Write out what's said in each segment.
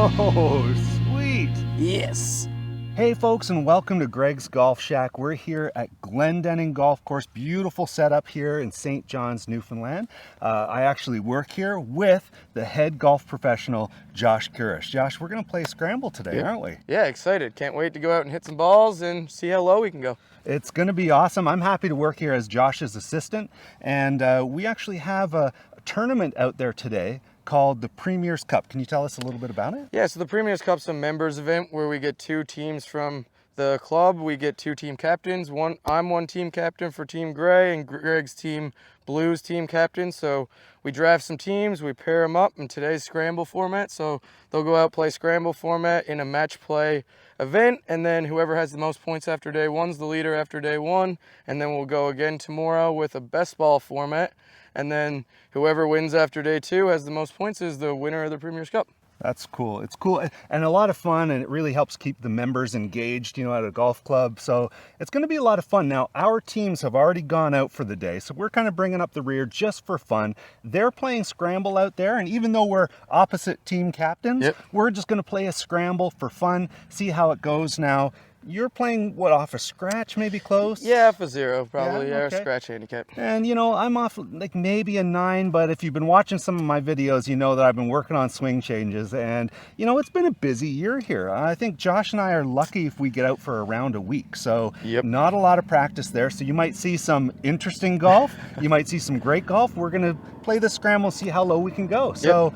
Oh, sweet. Yes. Hey folks, and welcome to Greg's Golf Shack. We're here at GlenDenning Golf Course. Beautiful setup here in St. John's, Newfoundland. I actually work here with the head golf professional, Josh Courish. Josh, we're going to play Scramble today, aren't we? Yeah, excited. Can't wait to go out and hit some balls and see how low we can go. It's going to be awesome. I'm happy to work here as Josh's assistant, and we actually have a tournament out there today called the Premier's Cup. Can you tell us a little bit about it? Yeah, so the Premier's Cup's a members event where we get two teams from the club. We get two team captains. I'm one team captain for Team Gray, and Greg's team Blue's team captain. So we draft some teams, we pair them up in today's Scramble format. So they'll go out, play Scramble format in a match play event, and then whoever has the most points after day one's the leader after day one. And then we'll go again tomorrow with a best ball format. And then whoever wins after day two has the most points is the winner of the Premier's Cup. That's cool. It's cool and a lot of fun, and it really helps keep the members engaged, you know, at a golf club. So it's going to be a lot of fun. Now, our teams have already gone out for the day, so we're kind of bringing up the rear just for fun. They're playing Scramble out there, and even though we're opposite team captains, we're just going to play a Scramble for fun, see how it goes. Now, you're playing, what, off a scratch, maybe close? Yeah, off a 0, probably. Yeah, okay. Scratch handicap. And, you know, I'm off like maybe a 9, but if you've been watching some of my videos, you know that I've been working on swing changes. And, you know, it's been a busy year here. I think Josh and I are lucky if we get out for a round a week. So not a lot of practice there. So you might see some interesting golf. You might see some great golf. We're going to play the Scramble, see how low we can go. So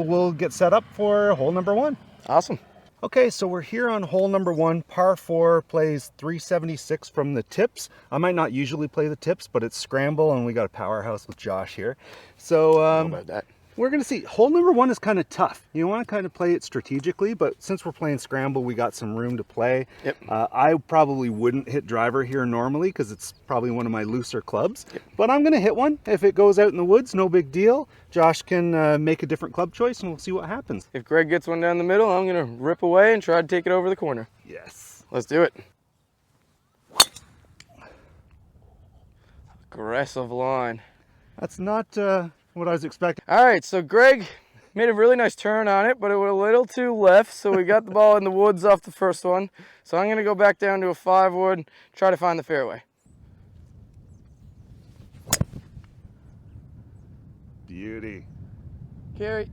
we'll get set up for hole number 1. Awesome. Okay, so we're here on hole number 1, par 4, plays 376 from the tips. I might not usually play the tips, but it's Scramble, and we got a powerhouse with Josh here. So I don't know about that. We're going to see. Hole number 1 is kind of tough. You want to kind of play it strategically, but since we're playing Scramble, we got some room to play. I probably wouldn't hit driver here normally because it's probably one of my looser clubs, but I'm going to hit one. If it goes out in the woods, no big deal. Josh can make a different club choice, and we'll see what happens. If Greg gets one down the middle, I'm going to rip away and try to take it over the corner. Yes. Let's do it. Aggressive line. That's not what I was expecting. All right, so Greg made a really nice turn on it, but it went a little too left, so we got the ball in the woods off the first one. So I'm going to go back down to a 5-wood, try to find the fairway. Beauty. Carry.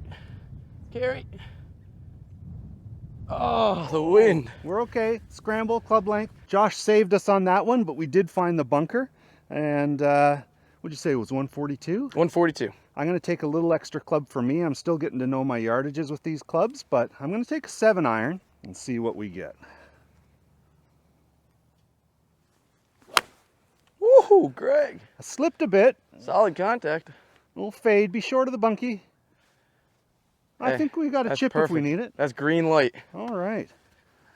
Oh, the wind. We're okay. Scramble, club length. Josh saved us on that one, but we did find the bunker. And what'd you say, it was 142? 142. I'm going to take a little extra club for me. I'm still getting to know my yardages with these clubs, but I'm going to take a 7-iron and see what we get. Woohoo, Greg. I slipped a bit. Solid contact. A little fade. Be short of the bunkie. I think we got a chip perfect. if we need it. That's green light. All right.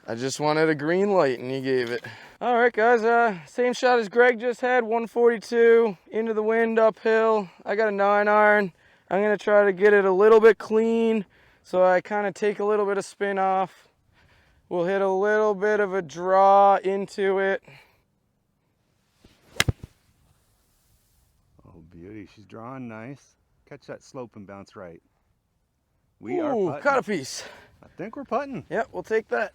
I just wanted a green light, and you gave it. All right, guys. Same shot as Greg just had. 142 into the wind, uphill. I got a 9-iron. I'm gonna try to get it a little bit clean, so I kind of take a little bit of spin off. We'll hit a little bit of a draw into it. Oh, beauty. She's drawing nice. Catch that slope and bounce right. We are putting. Caught a piece. I think we're putting. Yep, we'll take that.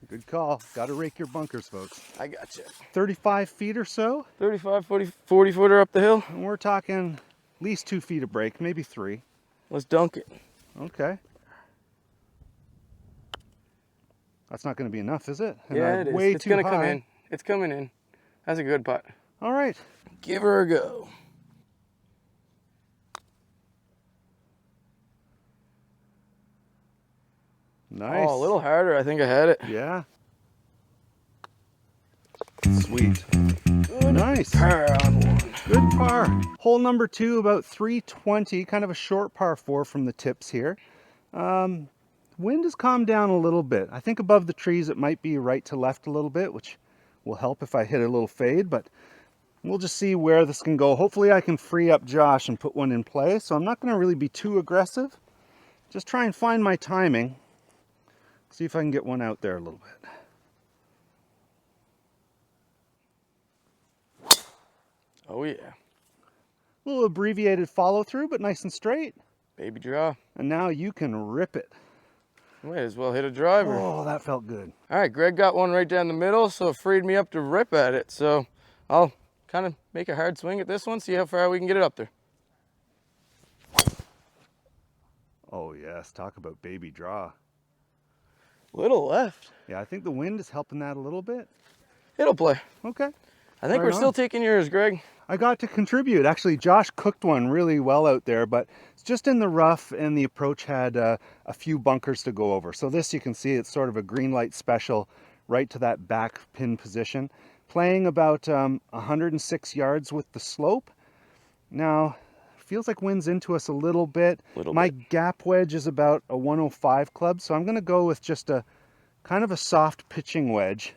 Good call. Got to rake your bunkers, folks. I got you. 35 feet or so. 35, 40 footer up the hill. And we're talking at least 2 feet of break, maybe 3. Let's dunk it. Okay. That's not going to be enough, is it? Yeah, it is. It's going to come in. It's coming in. That's a good putt. All right. Give her a go. Nice. Oh, a little harder. I think I had it. Yeah. Sweet. Good. Nice. Par on 1. Good par. Hole number 2, about 320, kind of a short par 4 from the tips here. Wind has calmed down a little bit. I think above the trees it might be right to left a little bit, which will help if I hit a little fade, but we'll just see where this can go. Hopefully I can free up Josh and put one in play, so I'm not going to really be too aggressive. Just try and find my timing. See if I can get one out there a little bit. Oh, yeah. A little abbreviated follow through, but nice and straight. Baby draw. And now you can rip it. Might as well hit a driver. Oh, that felt good. All right, Greg got one right down the middle, so it freed me up to rip at it. So I'll kind of make a hard swing at this one, see how far we can get it up there. Oh yes, talk about baby draw. Little left. Yeah, I think the wind is helping that a little bit. It'll play. Okay. I think Right we're on. still taking yours, Greg. I got to contribute. Actually, Josh cooked one really well out there, but it's just in the rough and the approach had a few bunkers to go over. So this, you can see, it's sort of a green light special right to that back pin position. Playing about 106 yards with the slope. Now, feels like wind's into us a little bit. My gap wedge is about a 105 club, so I'm going to go with just a kind of a soft pitching wedge.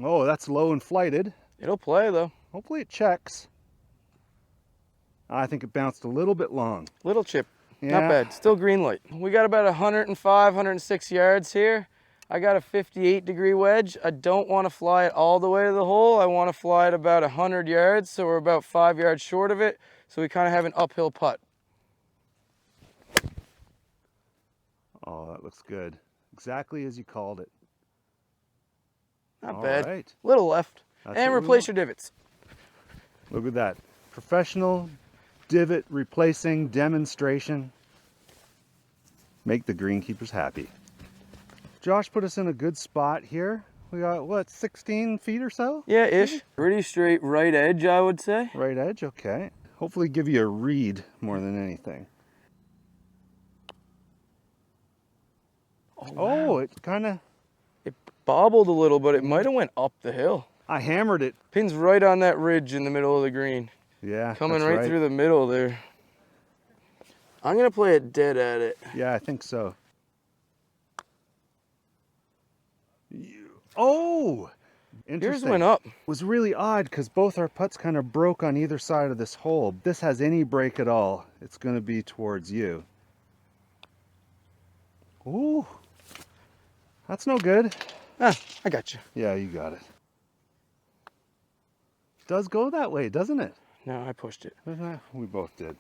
Oh, that's low and flighted. It'll play though. Hopefully it checks. I think it bounced a little bit long. Little chip. Yeah. Not bad. Still green light. We got about 105, 106 yards here. I got a 58-degree wedge. I don't want to fly it all the way to the hole. I want to fly it about 100 yards, so we're about 5 yards short of it. So we kind of have an uphill putt. Oh, that looks good. Exactly as you called it. Not All bad. right. Little left. That's And what we replace want. your divots. Look at that. Professional divot replacing demonstration. Make the greenkeepers happy. Josh put us in a good spot here. We got, what, 16 feet or so? Yeah, ish. Pretty straight right edge, I would say. Right edge, okay. Hopefully give you a read more than anything. Oh, it kind of... It bobbled a little, but it might have went up the hill. I hammered it. Pin's right on that ridge in the middle of the green. Yeah, Coming that's right through the middle there. I'm gonna play it dead at it. Yeah, I think so. Oh! Yours Interesting. went up. It was really odd because both our putts kind of broke on either side of this hole. If this has any break at all, it's going to be towards you. Ooh, that's no good. Ah, I got you. Yeah, you got it. Does go that way, doesn't it? No, I pushed it. We both did.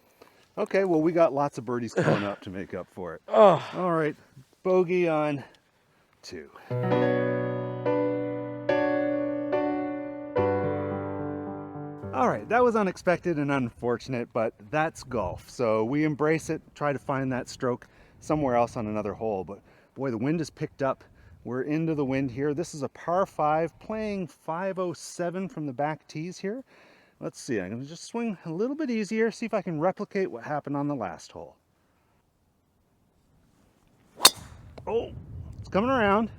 Okay, well, we got lots of birdies coming up to make up for it. Oh, All right, bogey on 2. All right, that was unexpected and unfortunate, but that's golf. So we embrace it, try to find that stroke somewhere else on another hole. But boy, the wind has picked up. We're into the wind here. This is a par 5, playing 507 from the back tees here. Let's see, I'm gonna just swing a little bit easier, see if I can replicate what happened on the last hole. Oh, it's coming around.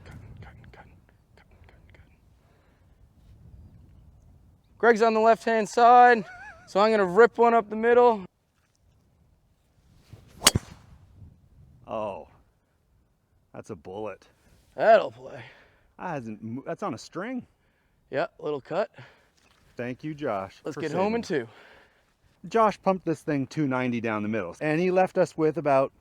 Greg's on the left-hand side, so I'm gonna rip one up the middle. Oh, that's a bullet. That'll play. That's on a string. Yeah, little cut. Thank you, Josh. Let's for get saving home in us. 2. Josh pumped this thing 290 down the middle, and he left us with about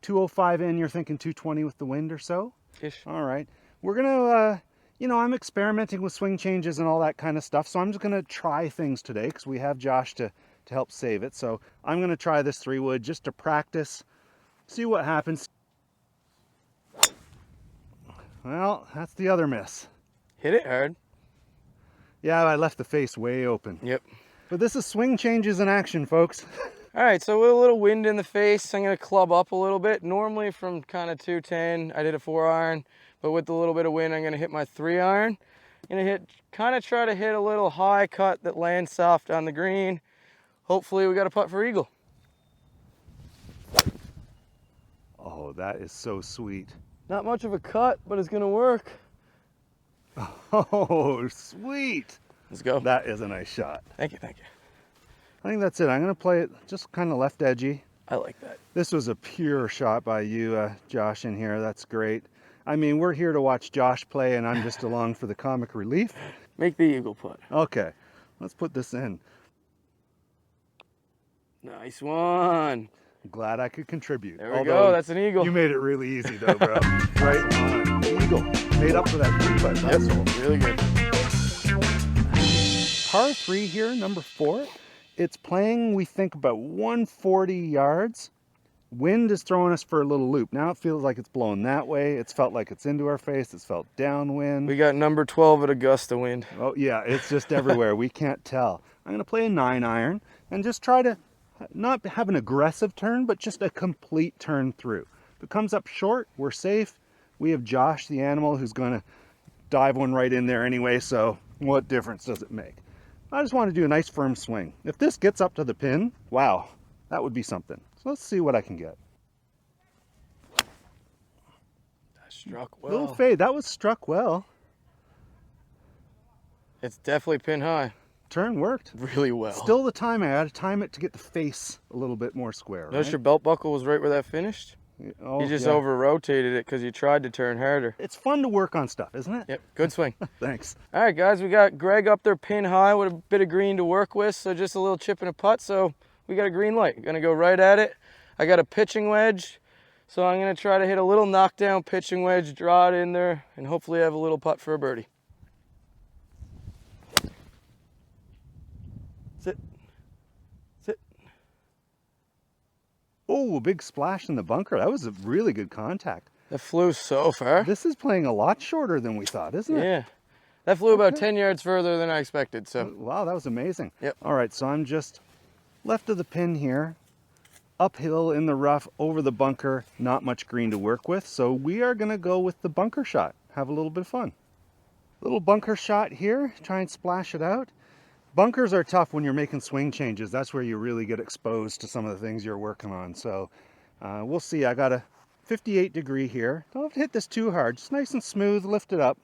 205 in. You're thinking 220 with the wind or so? Ish. All right. We're gonna, you know, I'm experimenting with swing changes and all that kind of stuff, so I'm just gonna try things today because we have Josh to help save it. So I'm gonna try this 3-wood just to practice, see what happens. Well, that's the other miss. Hit it hard. Yeah, I left the face way open. Yep. But this is swing changes in action, folks. All right, so with a little wind in the face, I'm gonna club up a little bit. Normally from kind of 210, I did a 4-iron, but with a little bit of wind, I'm gonna hit my 3-iron. I'm gonna try to hit a little high cut that lands soft on the green. Hopefully we got a putt for eagle. Oh, that is so sweet. Not much of a cut, but it's gonna work. Oh, sweet. Let's go. That is a nice shot. Thank you, thank you. I think that's it. I'm going to play it just kind of left edgy. I like that. This was a pure shot by you, Josh, in here. That's great. I mean, we're here to watch Josh play, and I'm just along for the comic relief. Make the eagle putt. Okay, let's put this in. Nice one. Glad I could contribute. There we go. That's an eagle. You made it really easy, though, bro. Right on. Eagle. Made up for that 3-putt last hole. Really good. Par 3 here, number 4. It's playing, we think, about 140 yards. Wind is throwing us for a little loop. Now it feels like it's blowing that way. It's felt like it's into our face. It's felt downwind. We got number 12 at Augusta wind. Oh yeah, it's just everywhere. We can't tell. I'm gonna play a 9-iron and just try to not have an aggressive turn, but just a complete turn through. If it comes up short, we're safe. We have Josh, the animal, who's gonna dive one right in there anyway, so what difference does it make? I just want to do a nice firm swing. If this gets up to the pin, wow, that would be something. So let's see what I can get. That struck well. Little fade, that was struck well. It's definitely pin high. Turn worked. Really well. Still the time, I had to time it to get the face a little bit more square. Notice right? your belt buckle was right where that finished? Oh, You just yeah. over-rotated it because you tried to turn harder. It's fun to work on stuff, isn't it? Yep, good swing. Thanks. All right, guys, we got Greg up there pin high with a bit of green to work with, so just a little chip and a putt, so we got a green light. Gonna go right at it. I got a pitching wedge, so I'm gonna try to hit a little knockdown pitching wedge, draw it in there, and hopefully have a little putt for a birdie. Sit. Sit. Oh, a big splash in the bunker. That was a really good contact. That flew so far. This is playing a lot shorter than we thought, isn't it? Yeah. That flew about 10 yards further than I expected, so. Wow, that was amazing. Yep. All right, so I'm just left of the pin here, uphill in the rough, over the bunker, not much green to work with. So we are gonna go with the bunker shot. Have a little bit of fun. Little bunker shot here, try and splash it out. Bunkers are tough when you're making swing changes. That's where you really get exposed to some of the things you're working on. So we'll see. I got a 58 degree here. Don't have to hit this too hard. Just nice and smooth, lift it up.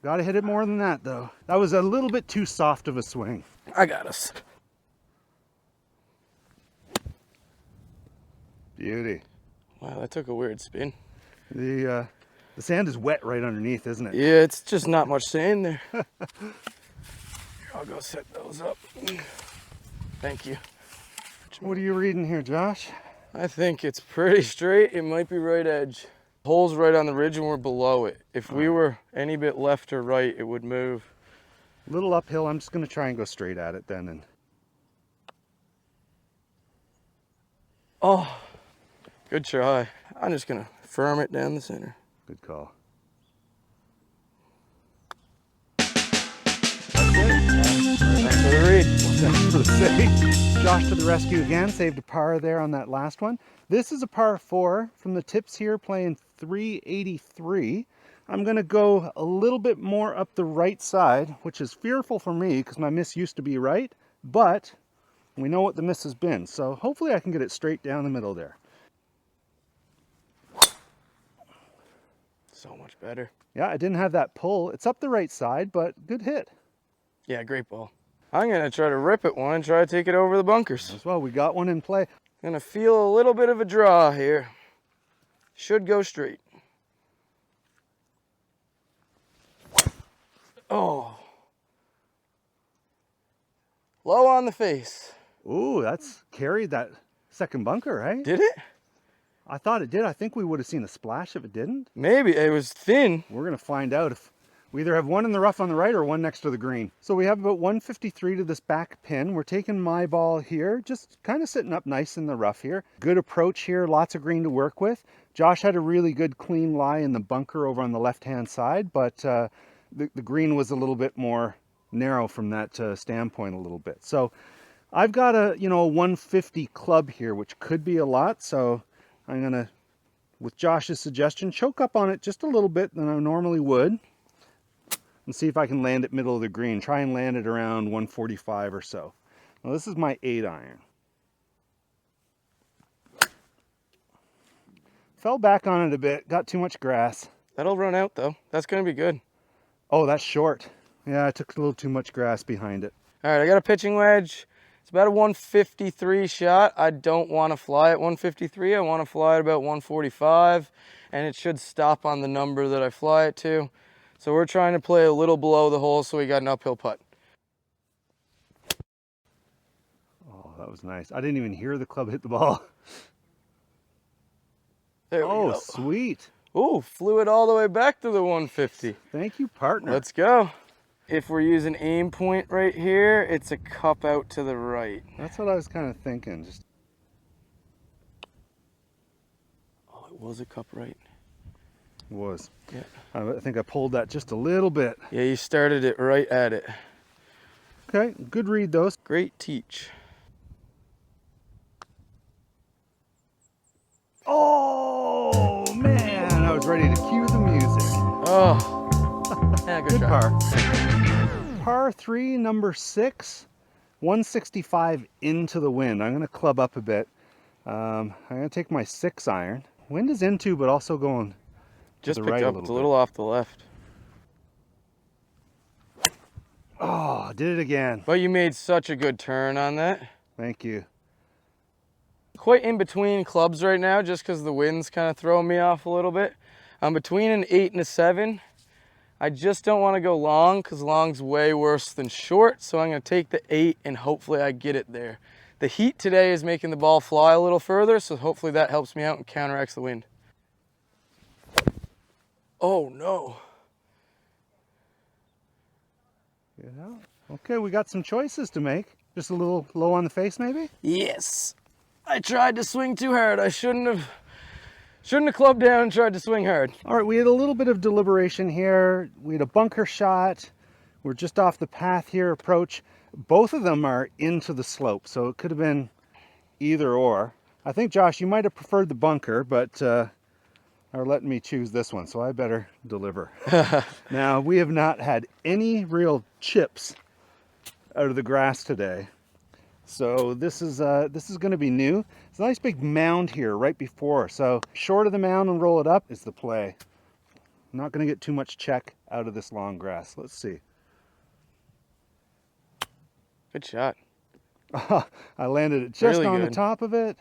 Got to hit it more than that though. That was a little bit too soft of a swing. I got us. Beauty. Wow, that took a weird spin. The sand is wet right underneath, isn't it? Yeah, it's just not much sand there. Here, I'll go set those up. Thank you. What are you reading here, Josh? I think it's pretty straight. It might be right edge. Hole's right on the ridge and we're below it. If we were any bit left or right, it would move. A little uphill. I'm just going to try and go straight at it then. And Oh, good try. I'm just gonna firm it down the center. good call. Thanks for the read. Thanks for the save. Josh to the rescue again. Saved a par there on that last one. This is a par 4 from the tips here, playing 383. I'm going to go a little bit more up the right side, which is fearful for me because my miss used to be right, but we know what the miss has been. So hopefully I can get it straight down the middle there. So much better. Yeah, I didn't have that pull. It's up the right side, but good hit. Yeah, great ball. I'm gonna try to rip it one and try to take it over the bunkers. As well, we got one in play. Gonna feel a little bit of a draw here. Should go straight. Oh. Low on the face. Ooh, that's carried that second bunker, right? Did it? I thought it did. I think we would have seen a splash if it didn't. Maybe. It was thin. We're going to find out if we either have one in the rough on the right or one next to the green. So we have about 153 to this back pin. We're taking my ball here, just kind of sitting up nice in the rough here. Good approach here, lots of green to work with. Josh had a really good clean lie in the bunker over on the left-hand side, but the green was a little bit more narrow from that standpoint a little bit. So I've got a 150 club here, which could be a lot. So I'm gonna, with Josh's suggestion, choke up on it just a little bit than I normally would and see if I can land it middle of the green. Try and land it around 145 or so. Now this is my 8-iron. Fell back on it a bit, got too much grass. That'll run out though. That's gonna be good. Oh, that's short. Yeah, I took a little too much grass behind it. All right, I got a pitching wedge. It's about a 153 shot. I don't want to fly at 153. I want to fly at about 145, and it should stop on the number that I fly it to. So we're trying to play a little below the hole, so we got an uphill putt. Oh, that was nice. I didn't even hear the club hit the ball. There we Oh, go. sweet. Ooh, flew it all the way back to the 150. Thank you, partner. Let's go. If we're using aim point right here, it's a cup out to the right. That's what I was kind of thinking. Just Oh, it was a cup right. was. Yeah. I think I pulled that just a little bit. Yeah, you started it right at it. Okay, good read those. Great teach. Oh man, I was ready to cue the music. Oh, yeah, good try. Par. Par 3, number 6, 165 into the wind. I'm going to club up a bit. I'm going to take my 6 iron. Wind is into, but also going to Just the picked right up. a It's little a little off the left. bit. Oh, did it again. But you made such a good turn on that. Thank you. Quite in between clubs right now, just because the wind's kind of throwing me off a little bit. I'm between an 8 and a 7. I just don't want to go long because long's way worse than short. So I'm going to take the 8 and hopefully I get it there. The heat today is making the ball fly a little further, so hopefully that helps me out and counteracts the wind. Oh no. Yeah. Okay, we got some choices to make. Just a little low on the face, maybe? Yes. I tried to swing too hard. I shouldn't have clubbed down and tried to swing hard. All right, we had a little bit of deliberation here. We had a bunker shot. We're just off the path here, approach. Both of them are into the slope, so it could have been either or. I think, Josh, you might have preferred the bunker, but are letting me choose this one, so I better deliver. Now, we have not had any real chips out of the grass today. So this is going to be new. It's a nice big mound here right before. So short of the mound and roll it up is the play. I'm not going to get too much check out of this long grass. Let's see. Good shot. I landed it just Really on the good. top of it.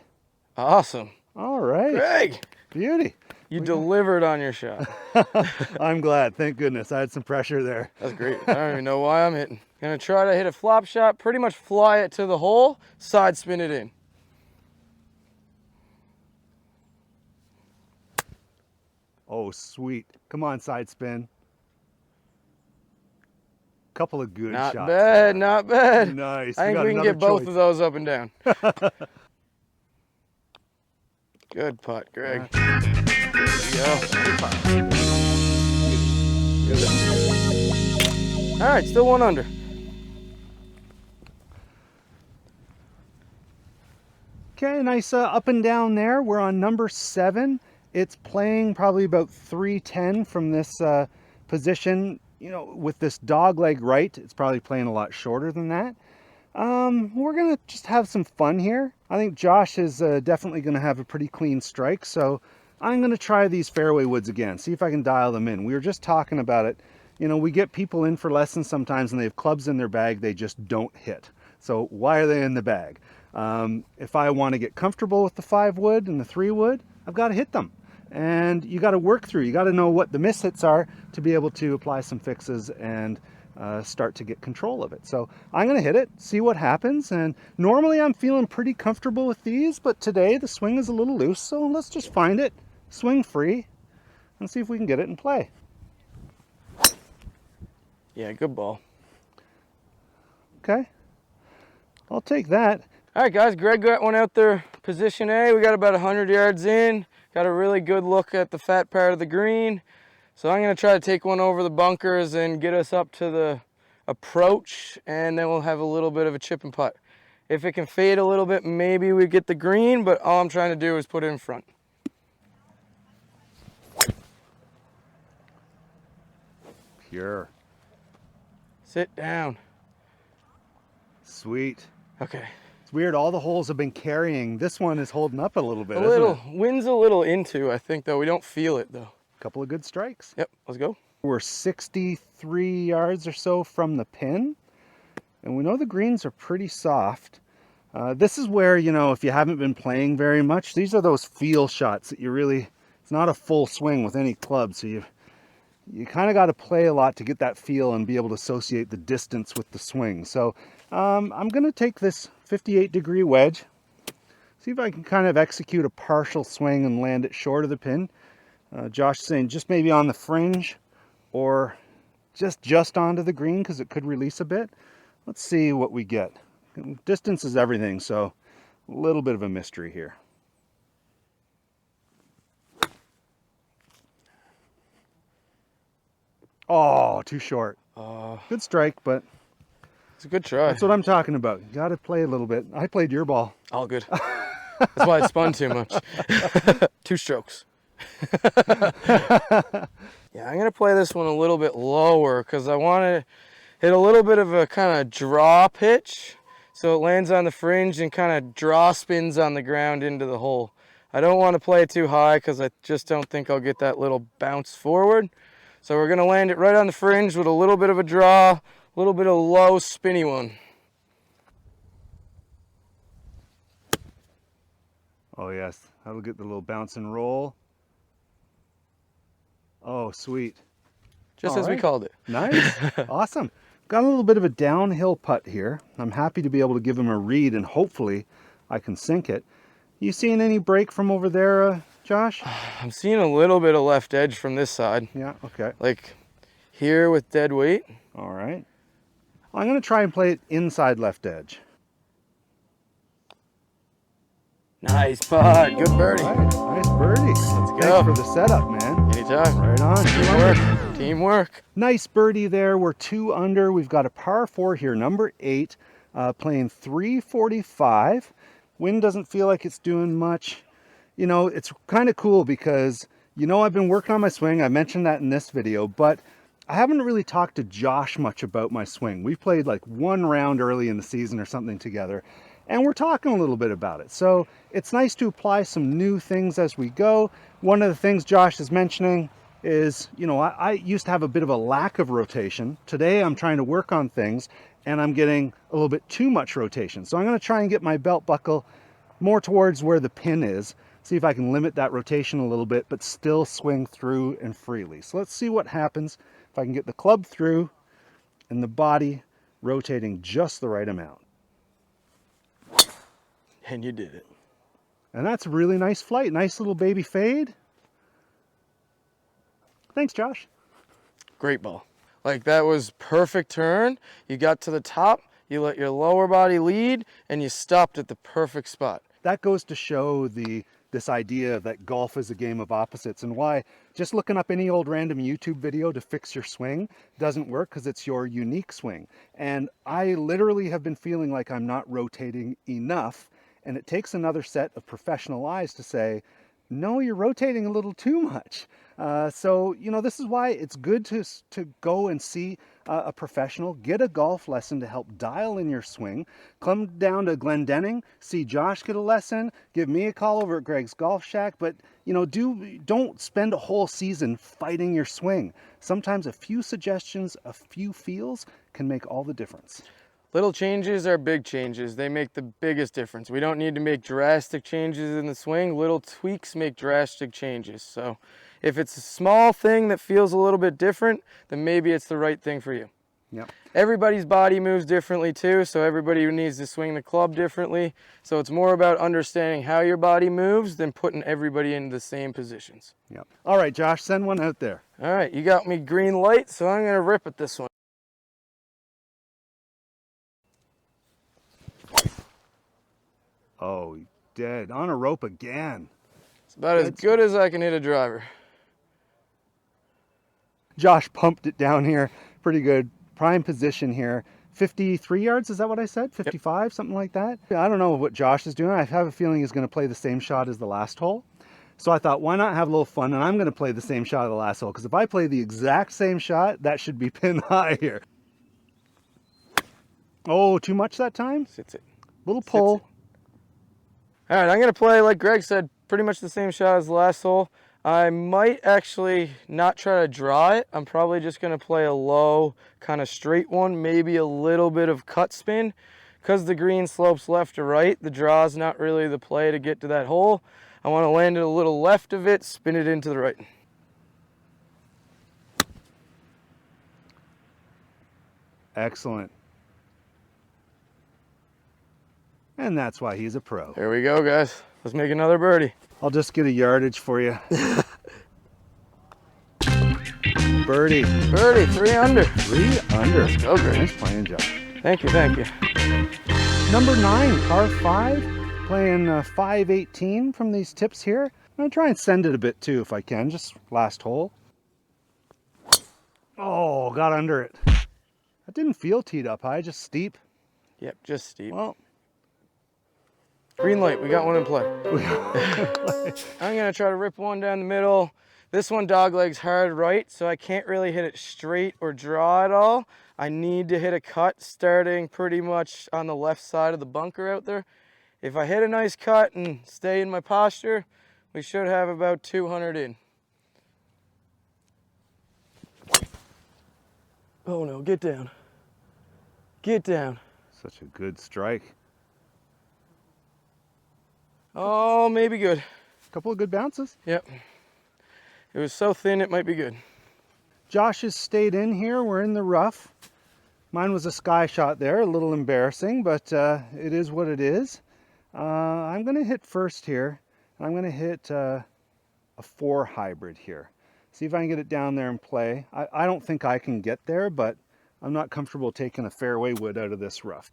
Awesome. All right. Greg, Beauty. you delivered on your shot. I'm glad. Thank goodness. I had some pressure there. That's great. I don't even know why I'm hitting. Gonna try to hit a flop shot, pretty much fly it to the hole, side spin it in. Oh, sweet. Come on, side spin. Couple of good Not shots. bad, not bad. Nice. I think we can another get both choice. of those up and down. Good putt, Greg. There you go. All right, still 1 under. Okay, nice up and down there. We're on number 7. It's playing probably about 310 from this position. You know, with this dog leg right, it's probably playing a lot shorter than that. We're gonna just have some fun here. I think Josh is definitely gonna have a pretty clean strike, so I'm gonna try these fairway woods again, see if I can dial them in. We were just talking about it. You know, we get people in for lessons sometimes and they have clubs in their bag they just don't hit. So why are they in the bag? If I want to get comfortable with the 5 wood and the 3 wood, I've got to hit them. And you got to work through, you got to know what the mishits are to be able to apply some fixes and start to get control of it. So I'm going to hit it, see what happens. And normally I'm feeling pretty comfortable with these, but today the swing is a little loose. So let's just find it, swing free, and see if we can get it in play. Yeah, good ball. Okay, I'll take that. All right, guys, Greg got one out there, position A. We got about 100 yards in. Got a really good look at the fat part of the green. So I'm gonna try to take one over the bunkers and get us up to the approach, and then we'll have a little bit of a chip and putt. If it can fade a little bit, maybe we get the green, but all I'm trying to do is put it in front. Pure. Sit down. Sweet. Okay. It's weird, all the holes have been carrying. This one is holding up a little bit, A isn't little, it? wind's a little into, I think, though. We don't feel it, though. Couple of good strikes. Yep, let's go. We're 63 yards or so from the pin, and we know the greens are pretty soft. This is where, you know, if you haven't been playing very much, these are those feel shots that you really, it's not a full swing with any club, so you kind of got to play a lot to get that feel and be able to associate the distance with the swing. So I'm going to take this 58-degree wedge, see if I can kind of execute a partial swing and land it short of the pin. Josh saying just maybe on the fringe or just onto the green because it could release a bit. Let's see what we get. Distance is everything, so a little bit of a mystery here. Oh, too short. Good strike, but it's a good try. that's what I'm talking about. You got to play a little bit. I played your ball. All good. That's why it spun too much. 2 strokes. Yeah, I'm going to play this one a little bit lower because I want to hit a little bit of a kind of draw pitch so it lands on the fringe and kind of draw spins on the ground into the hole. I don't want to play it too high because I just don't think I'll get that little bounce forward. So we're going to land it right on the fringe with a little bit of a draw, a little bit of low spinny one. Oh yes, that'll get the little bounce and roll. Oh, sweet. Just All as we right. called it. Nice. Awesome. Got a little bit of a downhill putt here. I'm happy to be able to give him a read and hopefully I can sink it. You seeing any break from over there, Josh? I'm seeing a little bit of left edge from this side. Yeah, okay. Like here with dead weight. All right. I'm going to try and play it inside left edge. Nice putt. Good birdie. All right. Nice birdie. Let's go. Thanks for the setup, man. Anytime. Right on. Teamwork. Teamwork. Nice birdie there. We're 2 under. We've got a par 4 here, number 8, playing 345. Wind doesn't feel like it's doing much. You know, it's kind of cool because, you know, I've been working on my swing. I mentioned that in this video, but I haven't really talked to Josh much about my swing. We played like 1 round early in the season or something together, and we're talking a little bit about it. So it's nice to apply some new things as we go. One of the things Josh is mentioning is, you know, I used to have a bit of a lack of rotation. Today I'm trying to work on things and I'm getting a little bit too much rotation. So I'm going to try and get my belt buckle more towards where the pin is. See if I can limit that rotation a little bit, but still swing through and freely. So let's see what happens if I can get the club through and the body rotating just the right amount. And you did it. And that's a really nice flight. Nice little baby fade. Thanks, Josh. Great ball. Like that was perfect turn. You got to the top, you let your lower body lead, and you stopped at the perfect spot. That goes to show this idea that golf is a game of opposites, and why just looking up any old random YouTube video to fix your swing doesn't work, because it's your unique swing. And I literally have been feeling like I'm not rotating enough, and it takes another set of professional eyes to say, no, you're rotating a little too much. So, you know, this is why it's good to go and see a professional, get a golf lesson to help dial in your swing. Come down to GlenDenning, see Josh get a lesson, give me a call over at Greg's Golf Shack, but, you know, don't spend a whole season fighting your swing. Sometimes a few suggestions, a few feels can make all the difference. Little changes are big changes. They make the biggest difference. We don't need to make drastic changes in the swing. Little tweaks make drastic changes. So if it's a small thing that feels a little bit different, then maybe it's the right thing for you. Yep. Everybody's body moves differently too, so everybody needs to swing the club differently. So it's more about understanding how your body moves than putting everybody into the same positions. Yep. All right, Josh, send one out there. All right, you got me green light, so I'm gonna rip at this one. Oh, dead. On a rope again. It's about as good as I can hit a driver. Josh pumped it down here. Pretty good. Prime position here. 53 yards, is that what I said? 55, yep. Something like that. I don't know what Josh is doing. I have a feeling he's going to play the same shot as the last hole. So I thought, why not have a little fun? And I'm going to play the same shot of the last hole, because if I play the exact same shot, that should be pin high here. Oh, too much that time? Sits it. Little pull. All right, I'm going to play, like Greg said, pretty much the same shot as the last hole. I might actually not try to draw it. I'm probably just going to play a low, kind of straight one, maybe a little bit of cut spin. Because the green slopes left to right, the draw is not really the play to get to that hole. I want to land it a little left of it, spin it into the right. Excellent. And that's why he's a pro. There we go, guys. Let's make another birdie. I'll just get a yardage for you. birdie. Birdie, 3 under. 3 under. Let's go, Greg. Nice playing, Josh. Thank you, thank you. Number 9, par 5. Playing 518 from these tips here. I'm going to try and send it a bit too if I can. Just last hole. Oh, got under it. That didn't feel teed up high, just steep. Yep, just steep. Well, green light, we got one in play. I'm gonna try to rip one down the middle. This one doglegs hard right, so I can't really hit it straight or draw at all. I need to hit a cut starting pretty much on the left side of the bunker out there. If I hit a nice cut and stay in my posture, we should have about 200 in. Oh no, get down. Get down. such a good strike. Oh, maybe good. A couple of good bounces. Yep. It was so thin, it might be good. Josh has stayed in here. We're in the rough. Mine was a sky shot there, a little embarrassing, but it is what it is. I'm going to hit first here. I'm going to hit a 4 hybrid here. See if I can get it down there and play. I don't think I can get there, but I'm not comfortable taking a fairway wood out of this rough.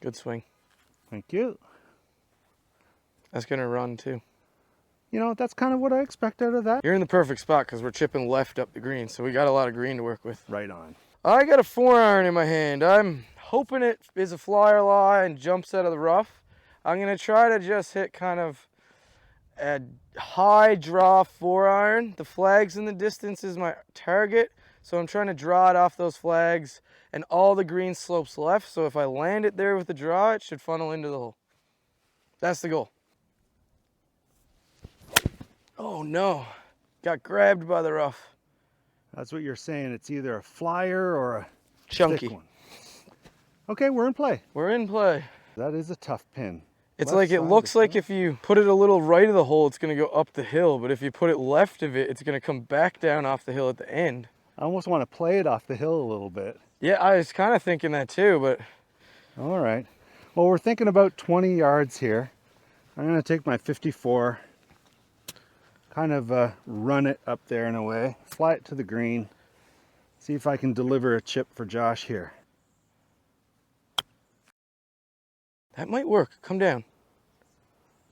Good swing. Thank you. That's going to run too. You know, that's kind of what I expect out of that. You're in the perfect spot because we're chipping left up the green, so we got a lot of green to work with. Right on. I got a 4-iron in my hand. I'm hoping it is a flyer lie and jumps out of the rough. I'm going to try to just hit kind of a high draw 4-iron. The flags in the distance is my target, so I'm trying to draw it off those flags, and all the green slopes left, so if I land it there with the draw, it should funnel into the hole. That's the goal. Oh no, got grabbed by the rough. That's what you're saying. It's either a flyer or a Chunky. thick one. Okay, we're in play. We're in play. That is a tough pin. It's Left like, it side looks of like the- if you put it a little right of the hole, it's gonna go up the hill, but if you put it left of it, it's gonna come back down off the hill at the end. I almost want to play it off the hill a little bit. Yeah, I was kind of thinking that too, but All right. Well, we're thinking about 20 yards here. I'm going to take my 54, kind of run it up there in a way, fly it to the green, see if I can deliver a chip for Josh here. that might work. Come down.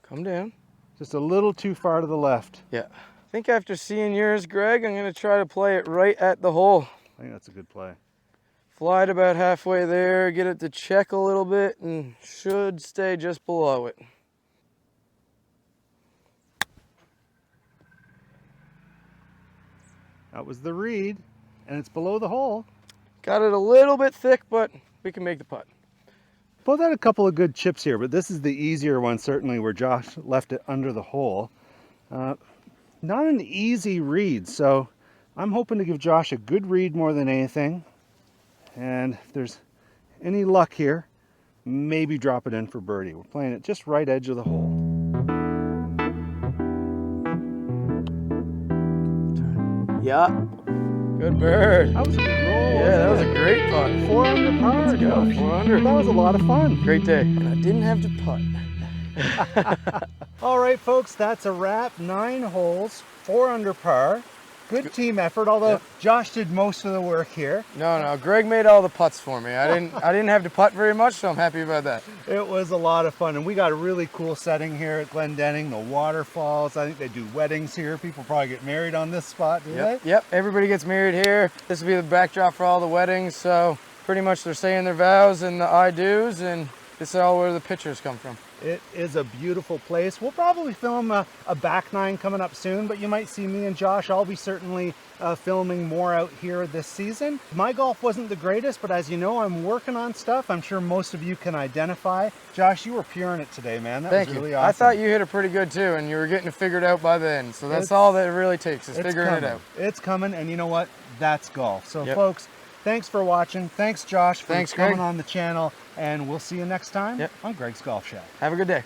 Come down. Just a little too far to the left. Yeah. I think after seeing yours, Greg, I'm gonna try to play it right at the hole. I think that's a good play. Fly it about halfway there, get it to check a little bit, and should stay just below it. That was the read, and it's below the hole. Got it a little bit thick, but we can make the putt. Both had a couple of good chips here, but this is the easier one, certainly, where Josh left it under the hole. Not an easy read, so I'm hoping to give Josh a good read more than anything. And if there's any luck here, maybe drop it in for birdie. We're playing it just right edge of the hole. Yeah. Good bird. That was a good roll. Yeah, that was a great putt. 4 under par. Let's go, Josh. 4 under. That was a lot of fun. Great day. And I didn't have to putt. All right, folks, that's a wrap. 9 holes, 4 under par. Good team effort, although Yep. Josh did most of the work here. No, Greg made all the putts for me. I didn't have to putt very much, so I'm happy about that. It was a lot of fun, and we got a really cool setting here at GlenDenning. The waterfalls. I think they do weddings here. People probably get married on this spot, do Yep, everybody gets married here. This will be the backdrop for all the weddings, so pretty much they're saying their vows and the I do's, and this is all where the pictures come from. It is a beautiful place. We'll probably film a back nine coming up soon, but you might see me and Josh. I'll be certainly filming more out here this season. My golf wasn't the greatest, but as you know, I'm working on stuff I'm sure most of you can identify. Josh, you were puring it today, man. That Thank was you. really awesome. I thought you hit it pretty good too, and you were getting it figured out by then. So that's all that it really takes, is figuring it out. It's coming, and you know what? That's golf. So Yep. folks, thanks for watching. Thanks, Josh, for Thanks, coming Greg. on the channel, and we'll see you next time Yep. on Greg's Golf Shack. Have a good day.